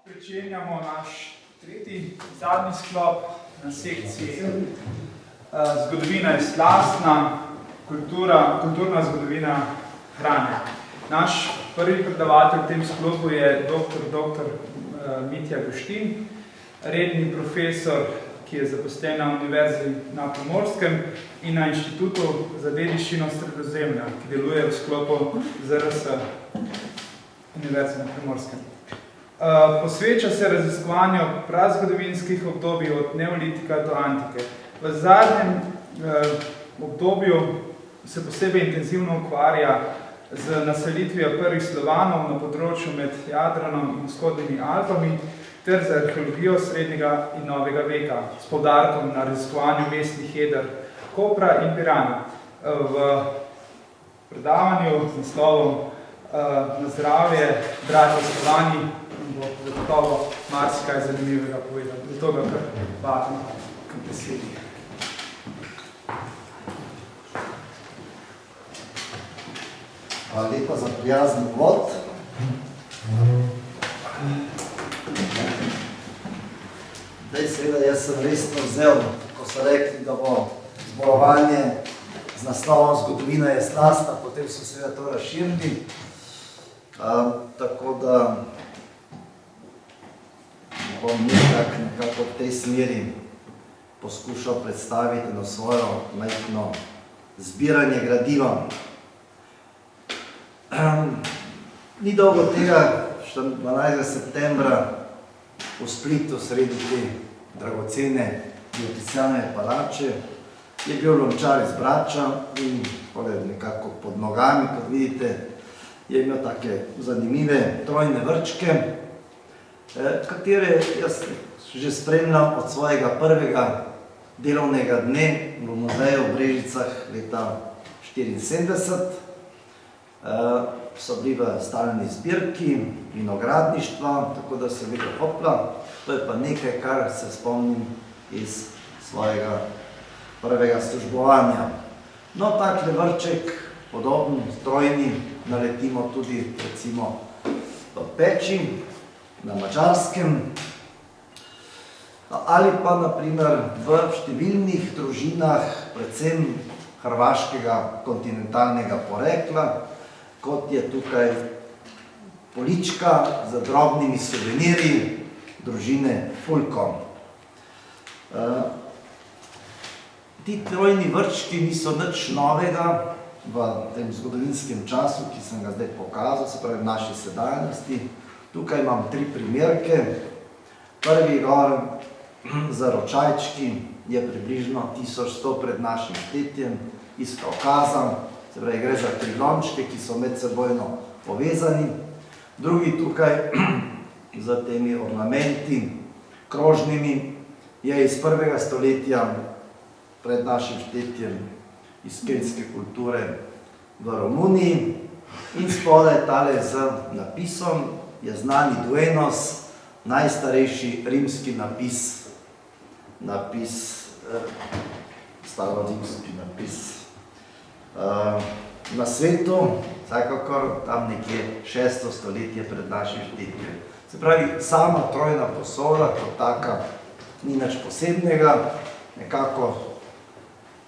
Pričenjamo naš tretji, zadnji sklop na sekciji Zgodovina je slastna, kulturna zgodovina hrane. Naš prvi predavatelj v tem sklopu je dr. Mitja Guštin, redni profesor, ki je zaposlen na Univerzi na Primorskem in na Inštitutu za dediščino Sredozemlja, ki deluje v sklopu ZRS Univerze na Primorskem. Posveča se raziskovanju prazgodovinskih obdobij od neolitika do antike. V zadnjem obdobju se posebej intenzivno ukvarja z naselitvijo prvih Slovanov na področju med Jadranom in vzhodnimi Alpami ter z arheologijo srednjega in novega veka, s poudarkom na raziskovanju mestnih jeder Kopra in Pirana. V predavanju z naslovom Na zdravje, bratje Slovani, bo zagotovo marsikaj zanimivega povedal. Zato ga kar vabim k besedi. Hvala lepa za prijazen uvod. Seveda, jaz sem resno vzel, ko so rekli, da bo zborovanje z naslovom Zgodovina je slastna, potem so seveda to razširili. Tako da bom nekako v tej smeri poskušal predstaviti na svojo majhno zbiranje gradiva. Ni dolgo tega, 12. septembra v Splitu, sredi te dragocene Dioklecijanove palače, je bil lončar iz Brača in nekako pod nogami, kot vidite, je imel take zanimive trojne vrčke, katere jaz že spremljam od svojega prvega delovnega dne v muzeju v Brežicah leta 1974. So bili v stalni zbirki vinogradništva, tako da se vedno hopla. To je pa nekaj, kar se spomnim iz svojega prvega službovanja. No, takle vrček, podoben, trojni, naletimo tudi recimo v Peči, na Madžarskem, ali pa naprimer v številnih družinah, predvsem hrvaškega kontinentalnega porekla, kot je tukaj polička z drobnimi suvenirji družine Fulko. Ti trojni vrčki niso nič novega v tem zgodovinskem času, ki sem ga zdaj pokazal, se pravi v naši sedanjosti. Tukaj imam 3 primerke. Prvi gor za ročajčki je približno 1100 pred našim štetjem iz Kaukaza, se pravi gre za 3 lončke, ki so medsebojno povezani. Drugi tukaj za temi ornamenti krožnimi je iz 1. stoletja pred našim štetjem iz keltske kulture v Romuniji in spodaj tale z napisom je znani duenos, najstarejši rimski napis, starorimski napis na svetu, vsekakor tam nekje 6. stoletje pred našim štetjem. Se pravi, sama trojna posoda kot taka ni nič posebnega, nekako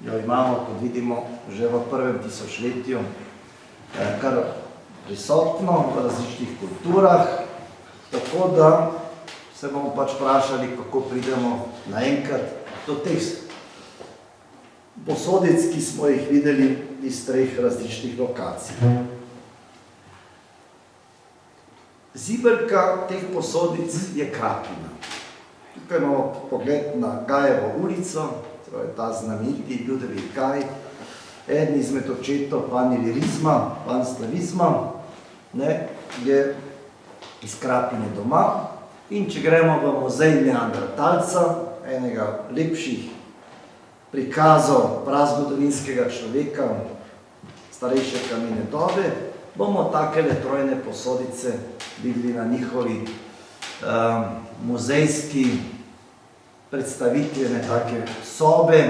jo imamo, kot vidimo, že v 1. tisočletju kar prisotno v različnih kulturah, tako da se bomo pač vprašali, kako pridemo naenkrat do teh posodic, ki smo jih videli iz 3 različnih lokacij. Zibelka teh posodic je Krapina. Tukaj imamo pogled na Gajevo ulico, ta znameniti Ljudovi Gaj, eden izmed očetov panslavizma, je iz Krapine doma. In če gremo v muzej Neandertalca, enega lepših prikazov prazgodovinskega človeka starejše kamene dobe, bomo takele trojne posodice videli na njihovi muzejski predstavitvene take sobe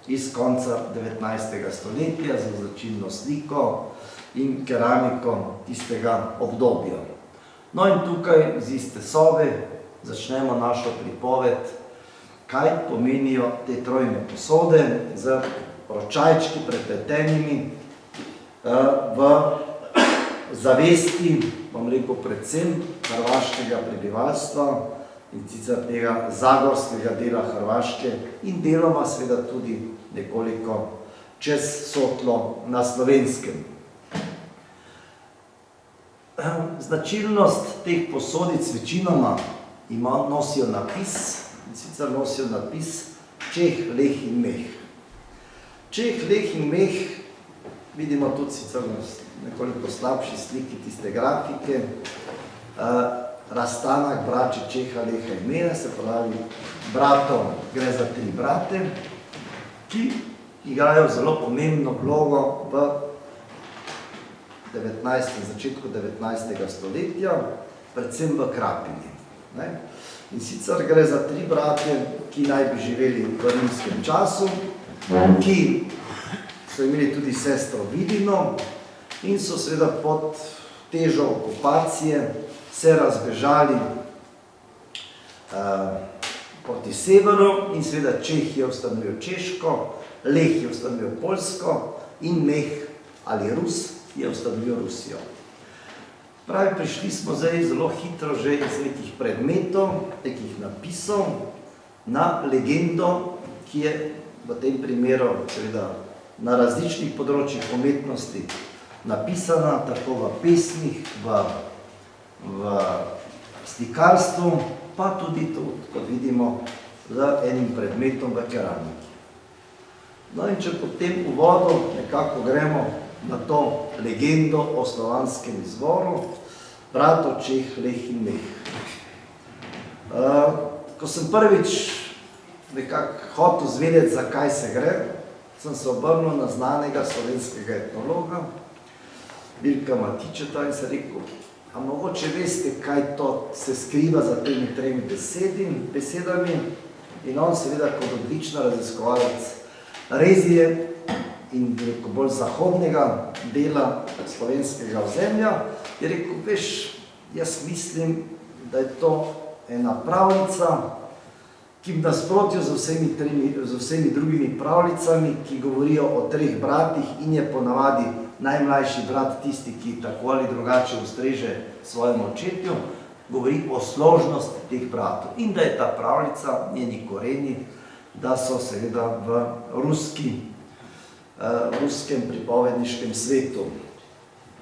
iz konca 19. stoletja z značilno sliko in keramiko tistega obdobja. No in tukaj z iste sobe začnemo našo pripoved, kaj pomenijo te trojne posode z ročajčki prepletenimi v zavesti, bom rekel, predvsem hrvaškega prebivalstva in sicer tega zagorskega dela Hrvaške in deloma seveda tudi nekoliko čez Sotlo na Slovenskem. Značilnost teh posodic večinoma nosijo napis, in sicer nosijo napis Čeh, Leh in Meh. Čeh, Leh in Meh vidimo tudi sicer na nekoliko slabši sliki tiste grafike. Razstanek braće Čeha, Leha in Meha, se pravi bratov, gre za 3 brate, ki igrajo zelo pomembno vlogo v začetku 19. stoletja, predvsem v Krapini. In sicer gre za 3 brate, ki naj bi živeli v rimskem času, ki so imeli tudi sestro Vidino in so seveda pod težo okupacije se razbežali proti severu in seveda Čeh je ustanovil Češko, Leh je ustanovil Poljsko in Meh ali Rus je ustanovil Rusijo. Pravi, prišli smo zdaj zelo hitro že iz nekih predmetov, nekih napisov na legendo, ki je v tem primeru seveda na različnih področjih umetnosti napisana, tako v pesmih, v slikarstvu, pa tudi to, kot vidimo, z enim predmetom v keramiki. No in če po tem uvodu nekako gremo na to legendo o slovanskem izvoru, bratov Čeh, Leh in Meh. Ko sem prvič nekako hotel zvedeti, zakaj se gre, sem se obrnil na znanega slovenskega etnologa, Vilka Matičeta, in se rekel, a mogoče veste, kaj to se skriva za temi 3 besedami, in on seveda kot odlična raziskovalec rezije in bolj zahodnega dela slovenskega ozemlja, je rekel, veš, jaz mislim, da je to ena pravljica, ki v nasprotju z vsemi drugimi pravljicami, ki govorijo o 3 bratih in je ponavadi najmlajši brat tisti, ki tako ali drugače ustreže svojemu očetju, govori o složnosti teh bratov in da je ta pravljica, njeni koreni, da so seveda v ruskem pripovedniškem svetu.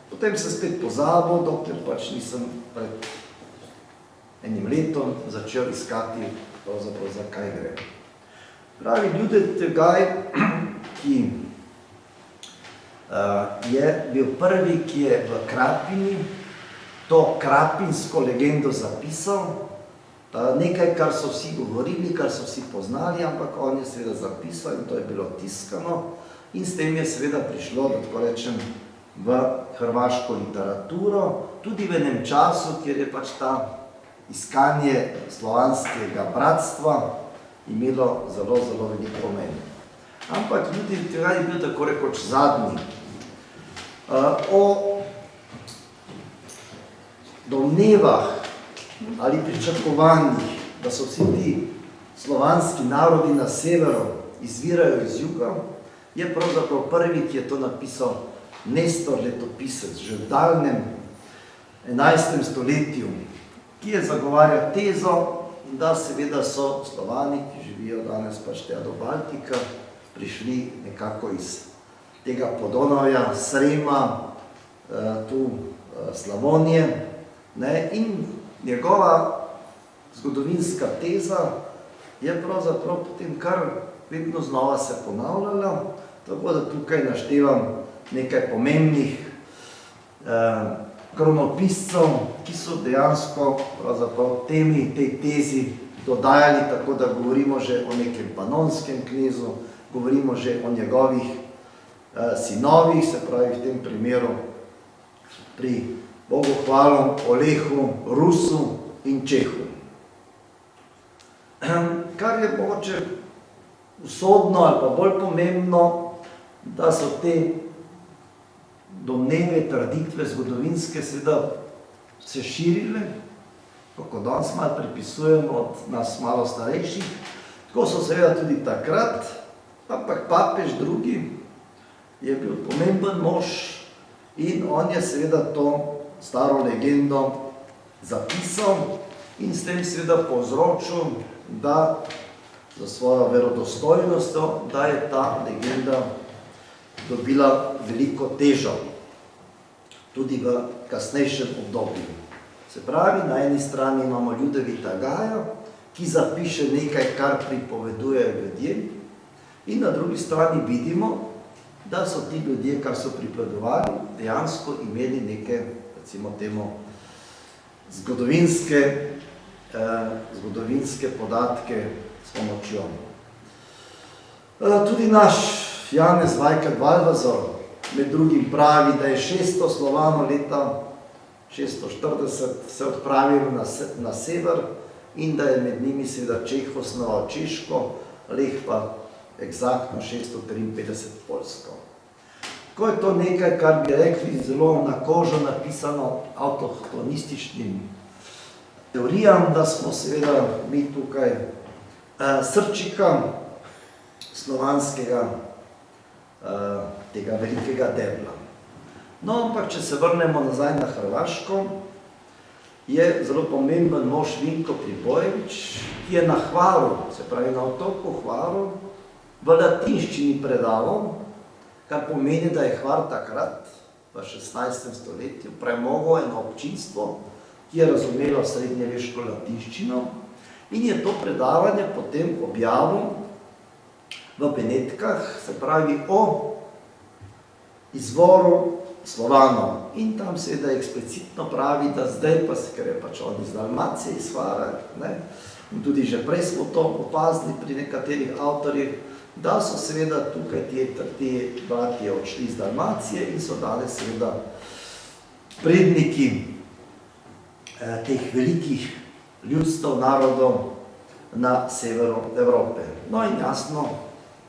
Potem se spet pozabil, dokler pač nisem pred enim letom začel iskati pravzaprav za kaj gre. Pravi, Ljudevit Gaj, ki je bil prvi, ki je v Krapini to krapinsko legendo zapisal, nekaj, kar so vsi govorili, kar so vsi poznali, ampak on je seveda zapisal in to je bilo tiskano in s tem je seveda prišlo, da tako rečem, v hrvaško literaturo, tudi v enem času, kjer je pač ta iskanje slovanskega bratstva imelo zelo, zelo veliko pomen. Ampak Ljudevit Gaj je bil tako rekoč zadnji. O domnevah ali pričakovanjih, da so vsi ti slovanski narodi na severu izvirajo iz juga, je pravzaprav prvi, ki je to napisal Nestor letopisec, že v daljnem 11. stoletju, ki je zagovarjal tezo, da seveda so Slovani, ki živijo danes pač tega do Baltika, prišli nekako iz tega Podonavja, Srema, tu Slavonije, in njegova zgodovinska teza je pravzaprav potem kar vedno znova se ponavljala, tako da tukaj naštevam nekaj pomembnih kronopiscev, ki so dejansko pravzaprav tej tezi dodajali, tako da govorimo že o nekem panonskem knezu, govorimo že o njegovih sinovih, se pravi v tem primeru pri Bogohvalom, Olehu, Rusu in Čehu. Kar je mogoče usodno ali pa bolj pomembno, da so te domneve, trditve zgodovinske seveda se širile, kako danes malo pripisujemo od nas malo starejših, tako so seveda tudi takrat, ampak papež drugi je bil pomemben mož in on je seveda to staro legendo zapisal in s tem seveda povzročil, da za svojo verodostojnostjo, da je ta legenda dobila veliko težo, tudi v kasnejšem obdobju. Se pravi, na eni strani imamo Ljudevita Gaja, ki zapiše nekaj, kar pripovedujejo ljudje, in na drugi strani vidimo, da so ti ljudje, kar so pripovedovali, dejansko imeli neke, recimo temu, zgodovinske podatke s pomočjo. Tudi naš Janez Vajkard-Valvazor med drugim pravi, da je 600 Slovanov leta 640 se odpravilo na sever in da je med njimi seveda Čeh osnoval Češko, Leh pa eksaktno 653 Poljsko. Ko je to nekaj, kar bi rekli zelo na kožo napisano avtohtonističnim teorijam, da smo seveda mi tukaj srčika slovanskega tega velikega debla. No, ampak če se vrnemo nazaj na Hrvaško, je zelo pomemben mož Vinko Pribojević, ki je na Hvaru, se pravi na otoku Hvaru, v latinščini predaval, kar pomeni, da je Hvar takrat, v 16. stoletju, premogel eno občinstvo, ki je razumelo srednjeveško latinščino in je to predavanje potem objavil v Benetkah, se pravi o izvoru Slovanov. In tam seveda eksplicitno pravi, da zdaj pa se, ker je pač on iz Dalmacije, iz Hvara, in tudi že prej smo to opazili pri nekaterih avtorjih, da so seveda tukaj ti bratje odšli iz Dalmacije in so danes seveda predniki teh velikih ljudstv, narodov na severu Evrope. No in jasno,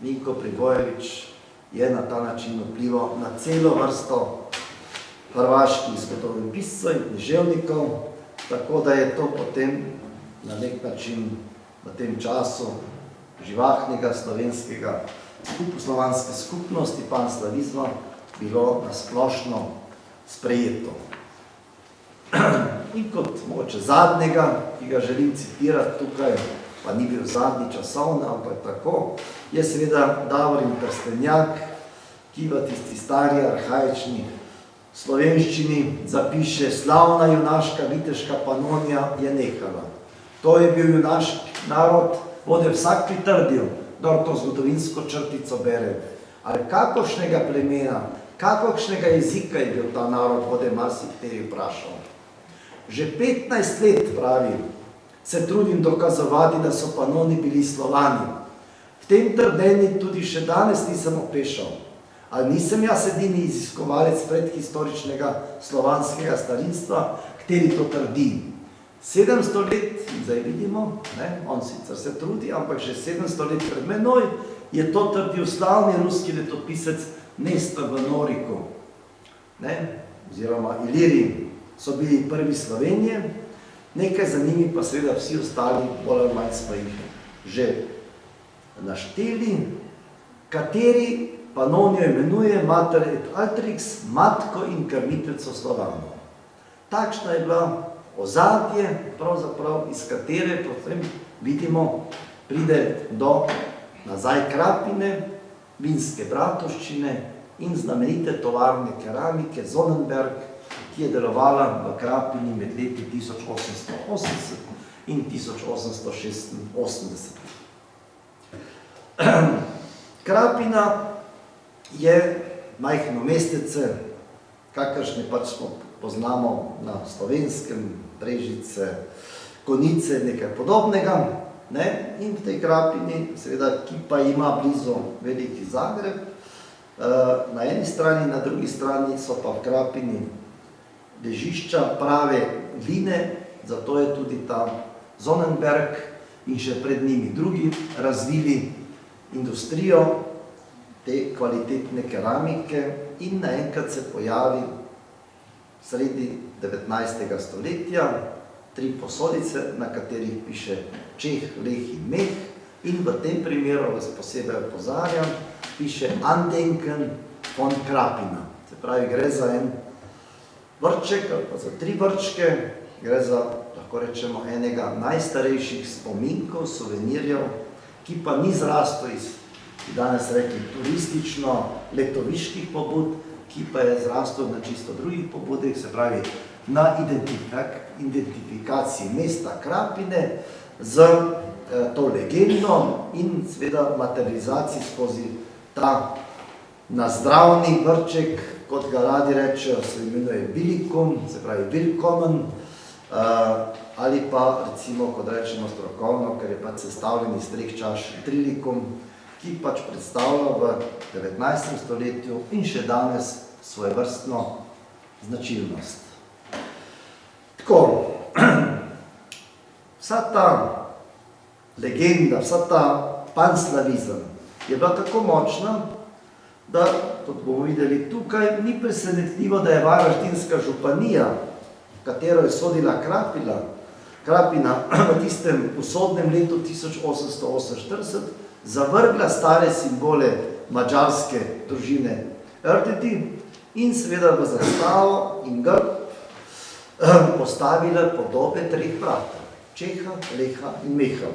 Vinko Pribojević je na ta način vplival na celo vrsto hrvaških zgodovinopiscev in književnikov, tako da je to potem na nek način v tem času živahnega slovenskega slovanske skupnosti, panslavizma, bilo nasplošno sprejeto. In kot mogoče zadnjega, ki ga želim citirati tukaj, pa ni bil zadnji časovno, ampak tako, je seveda Davorin Trstenjak, ki v tisti stari, arhaični slovenščini zapiše: slavna junaška viteška Panonija je nehala. To je bil junaški narod, bode vsak pritrdil, da to zgodovinsko črtico bere. Ali kakšnega plemena, kakšnega jezika je bil ta narod, bode marsikateri vprašal. Že 15 let, pravi, se trudim dokazovati, da so Panoni bili Slovani. V tem trdenju tudi še danes nisem opešal. Ali nisem jaz edini iziskovalec predhistoričnega slovanskega starinstva, kateri to trdi. 700 let, zdaj vidimo, on sicer se trudi, ampak že 700 let pred menoj je to trdil slavni ruski letopisec Nestor v Noriku, oziroma Iliriji. So bili prvi Slovenije, nekaj za njimi pa seveda vsi ostali, bolj ali manj smo jih že našteli, kateri Panonijo imenuje Mater et Altrix, matko in krmiteljico Slovanov. Takšna je bila ozadje, pravzaprav iz katere potem vidimo, pride do nazaj Krapine, vinske bratovščine in znamenite tovarne keramike Sonnenberg, ki je delovala v Krapini med leti 1880 in 1886. Krapina je majhno mestece, kakršne pač poznamo na Slovenskem, Brežice, Konice, nekaj podobnega. In v tej Krapini, seveda, ki pa ima blizu veliki Zagreb, na eni strani, na drugi strani so pa v Krapini ležišča prave gline, zato je tudi ta Sonnenberg in še pred njimi drugi razvili industrijo te kvalitetne keramike in naenkrat se pojavi sredi 19. stoletja, 3 posodice, na katerih piše Čeh, Leh in Meh, in v tem primeru, vas posebej opozarjam, piše Andenken von Krapina. Se pravi, gre za en vrček ali pa za 3 vrčke, gre za, lahko rečemo, enega najstarejših spominkov, suvenirjev, ki pa ni zrastel iz, bi danes rekli, turistično-letoviških pobud, ki pa je zrastel na čisto drugih pobudih, se pravi, na identifikaciji mesta Krapine z to legendo in seveda materializaciji skozi ta nazdravni vrček, kot ga radi rečejo, se imenuje Bilikum, se pravi Willkommen, ali pa recimo, kot rečemo strokovno, ker je pač sestavljen iz 3 čaš, Trilikum, ki pač predstavlja v 19. stoletju in še danes svojevrstno značilnost. Tako, vsa ta legenda, vsa ta panslavizem je bila tako močna, da, kot bomo videli tukaj, ni presenetljivo, da je varaždinska županija, v katero je sodila Krapina v tistem usodnem letu 1848, zavrgla stare simbole madžarske družine Erdődy in seveda v zastavo in grb postavila podobe 3 bratov, Čeha, Leha in Meha.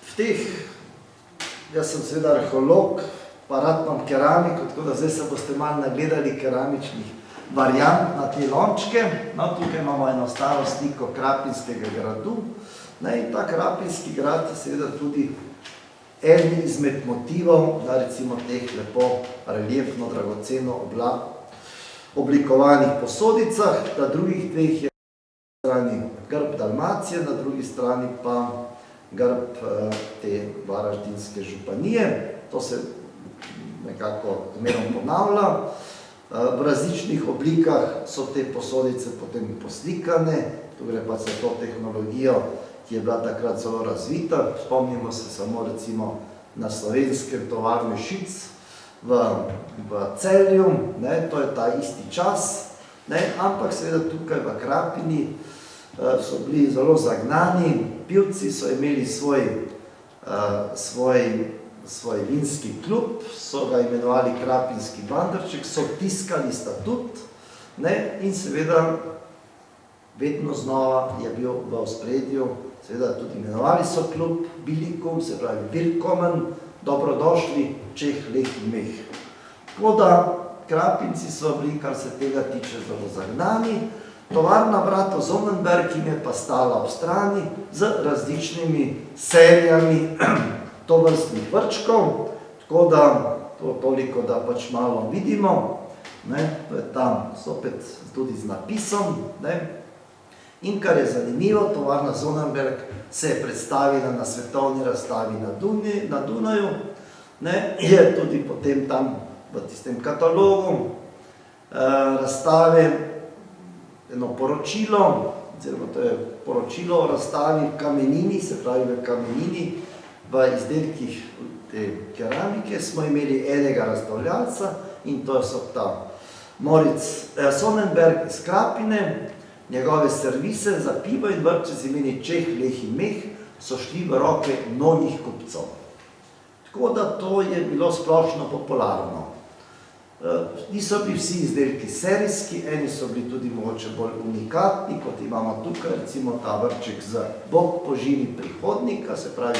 V teh, jaz sem seveda arheolog, pa rad imam keramiko, tako da zdaj se boste malo nagledali keramičnih variant na te lončke. No, tukaj imamo eno staro sliko Krapinskega gradu. In ta Krapinski grad je seveda tudi eden izmed motivov, da recimo teh lepo reliefno, dragoceno oblikovanih posodicah, na drugih dveh je na strani grb Dalmacije, na drugi strani pa grb te varaždinske županije. To se nekako zmerno ponavlja. V različnih oblikah so te posodice potem poslikane, tu gre pa za to tehnologijo, ki je bila takrat zelo razvita. Spomnimo se samo recimo na slovenskem tovarni Šic v Celju, to je ta isti čas, ampak seveda tukaj v Krapini so bili zelo zagnani, pivci so imeli svoj vinski klub, so ga imenovali Krapinski bandrček, so tiskali statut in seveda vedno znova je bil v ospredju, seveda tudi imenovali so klub Bilikum, se pravi Willkommen, dobrodošli, Čeh, Leh in Meh. Tako da Krapinci so bili, kar se tega tiče, zelo zagnani. Tovarna bratov Sonnenberg jim je pa stala ob strani z različnimi serijami tovrstnih vrčkov, tako da to toliko, da pač malo vidimo, to je tam sopet tudi z napisom. In kar je zanimivo, tovarna Sonnenberg se je predstavila na svetovni razstavi na Dunaju, je tudi potem tam v tistem katalogu razstave eno poročilo, oziroma to je poročilo o razstavi v kamenini, se pravi v kamenini, v izdelkih te keramike smo imeli enega razstavljalca in to so ta Moritz Sonnenberg iz Krapine. Njegove servise za pivo in vrče z imeni Čeh, Leh in Meh so šli v roke mnogih kupcev. Tako da to je bilo splošno popularno. Niso bili vsi izdelki serijski, eni so bili tudi mogoče bolj unikatni, kot imamo tukaj, recimo ta vrček z Bog poživi prihodnika, se pravi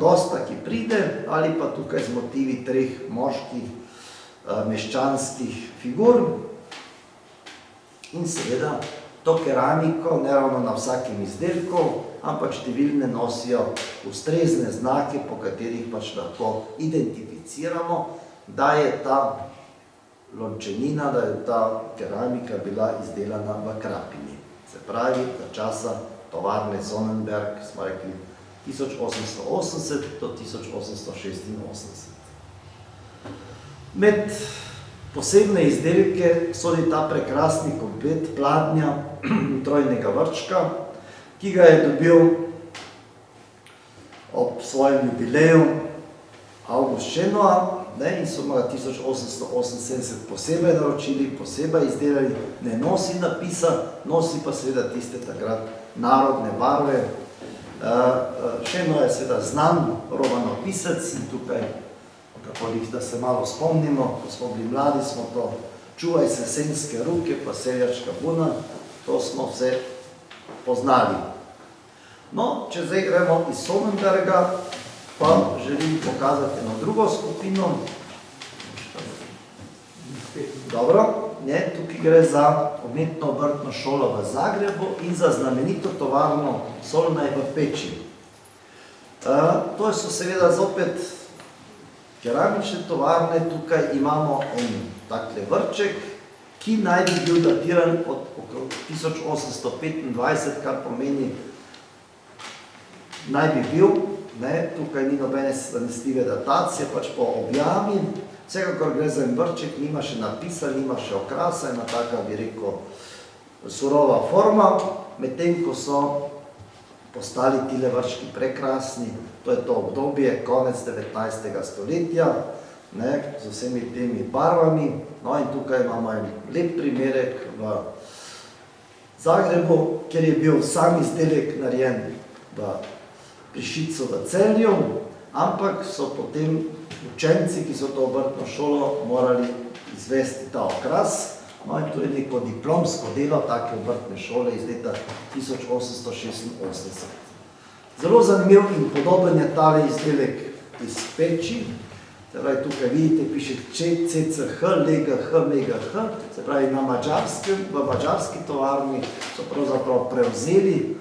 gosta, ki pride, ali pa tukaj z motivi 3 moških meščanskih figur. In seveda to keramiko, ne ravno na vsakem izdelku, ampak številne nosijo ustrezne znake, po katerih pač lahko identificiramo, da je ta lončenina, da je ta keramika bila izdelana v Krapini. Se pravi, za časa tovarne Sonnenberg, smo rekli, 1880 do 1886. Med posebne izdelke sodi ta prekrasni komplet pladnja trojnega vrčka, ki ga je dobil ob svojem jubileju August Šenoa ne, in so ga 1878 posebej naročili, posebej izdelali, ne nosi napisa, nosi pa seveda tiste takrat narodne barve. Še eno je seveda znan romanopisec in tukaj, da se malo spomnimo, ko smo bili mladi, smo to Čuvaj se senske ruke, pa Seljačka buna, to smo vse poznali. No, če zdaj gremo iz Sonnenberga, pa želim pokazati eno drugo skupino. Dobro, tukaj gre za umetno obrtno šolo v Zagrebu in za znamenito tovarno Solnaj v Peči. To so seveda zopet keramične tovarne, tukaj imamo en takle vrček, ki naj bi bil datiran od okrog 1825, kar pomeni naj bi bil, tukaj ni nobene zanesljive datacije, pač po objavi, vsekakor gre za en vrček, nima še napisa, nima še okrasa, ena taka, bi rekel, surova forma, medtem ko so postali tile vrčki prekrasni, to je to obdobje, konec 19. stoletja, z vsemi temi barvami, no in tukaj imamo en lep primerek v Zagrebu, kjer je bil sam izdelek narejen v Prišicu v Celju, ampak so potem učenci, ki so to obrtno šolo, morali izvesti ta okras, no in to je neko diplomsko delo take obrtne šole iz leta 1886. Zelo zanimiv in podoben je tale izdelek iz Peči, tukaj vidite, piše CCH, LGH, MGH, se pravi v mađarski tovarni so pravzaprav prevzeli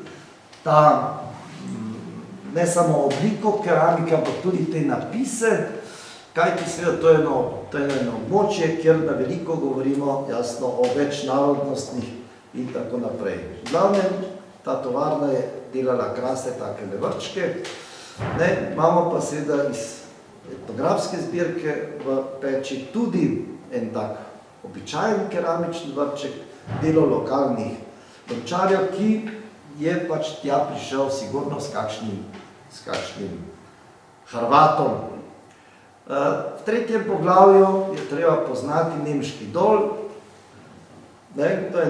ta ne samo obliko keramike, ampak tudi te napise, kajti seveda to je eno območje, kjer na veliko govorimo jasno o večnarodnostnih in tako naprej. V glavnem, ta tovarna je delala krasne takele vrčke, imamo pa seveda iz etnografske zbirke v Peči tudi en tak običajen keramični vrček, delo lokalnih lončarjev, ki je pač tja prišel sigurno s kakšnim Hrvatom. V tretjem poglavju je treba poznati Nemški dol, to je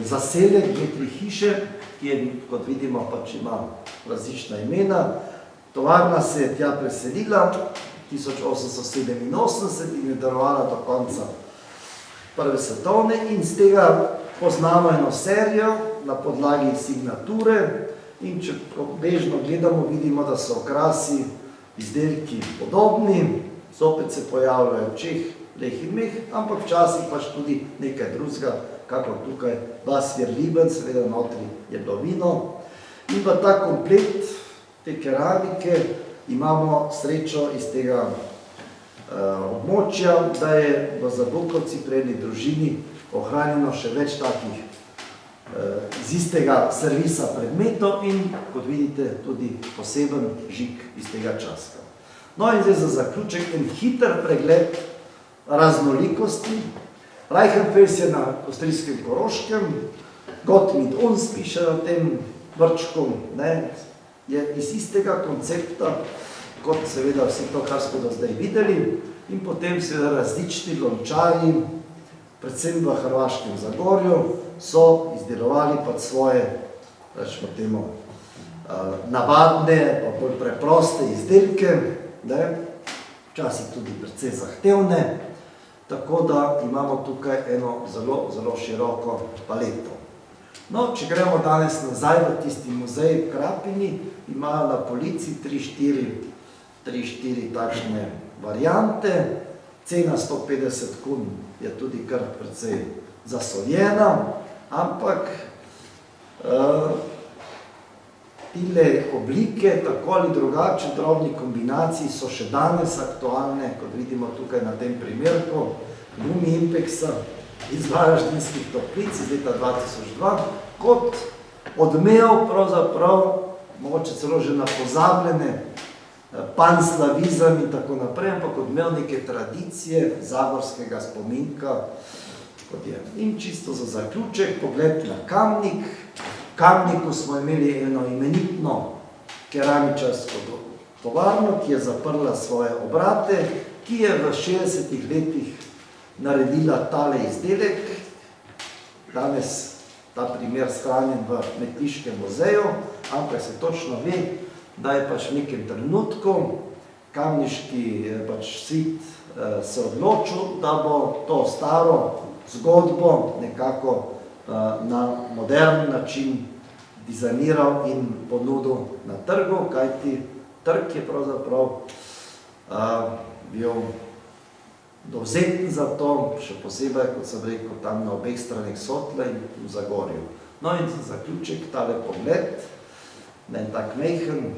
zaselek, 2-3 hiše, ki je, kot vidimo, pač ima različna imena. Tovarna se je tja preselila 1887 in je delovala do konca prve svetovne in z tega poznamo eno serijo na podlagi signature in če bežno gledamo, vidimo, da so okrasi, izdelki podobni, zopet se pojavljajo Čeh, Leh in Meh, ampak včasih pač tudi nekaj drugega, kako tukaj Vasvir Liben, seveda notri je bilo vino. In pa ta komplet te keramike imamo srečo iz tega območja, da je v Zabukovci pri eni družini ohranjeno še več takih iz istega servisa predmetov in, kot vidite, tudi poseben žig iz tega časa. No in zdaj za zaključek en hiter pregled raznolikosti. Reichenfels je na avstrijskem Koroškem, Gottlieb Uns piše na tem vrčku, je iz istega koncepta, kot seveda vse to, kar smo do zdaj videli, in potem seveda različni lončarji, predvsem v Hrvaškem Zagorju, so izdelovali pa svoje, rečemo temu, navadne, pa bolj preproste izdelke, včasih tudi precej zahtevne, tako da imamo tukaj eno zelo, zelo široko paleto. No, če gremo danes nazaj v tisti muzej v Krapini, imajo na polici 3-4 takšne variante, cena 150 kun je tudi kar precej zasoljena, ampak tile oblike, tako ali drugače, drobni kombinaciji so še danes aktualne, kot vidimo tukaj na tem primerku, Gumi Impexa iz Varaždinskih toplic iz leta 2002, kot odmev pravzaprav, mogoče celo že na pozabljene panslavizem in tako naprej, ampak odmev neke tradicije, zagorskega spominka, kot je. In čisto za zaključek, pogled na Kamnik. V Kamniku smo imeli eno imenitno keramičarsko tovarno, ki je zaprla svoje obrate ki je v 60 letih naredila tale izdelek. Danes ta primer shranjen v Metliškem muzeju, ampak se točno ve, da je pač v nekem trenutku kamniški svit se odločil, da bo to staro zgodbo nekako na modern način dizajniral in ponudil na trgu, kajti trg je pravzaprav bil dovzeten za to, še posebej, kot sem rekel, tam na obeh stranih Sotle in v Zagorju. No in za zaključek tale pogled na en tak mehen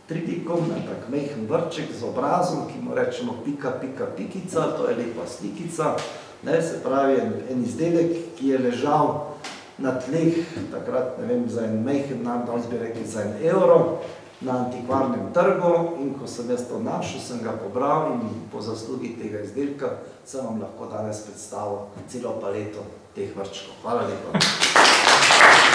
tridikom, na en tak mehen vrček z obrazom, ki mu rečemo pika, pika, pikica, to je lepa slikica, se pravi en izdelek, ki je ležal na tleh, takrat, ne vem, za en mehen nam, danes bi rekli za €1, na antikvarnem trgu, in ko sem jaz to našel, sem ga pobral in po zaslugi tega izdelka sem vam lahko danes predstavil celo paleto teh vrčkov. Hvala lepa.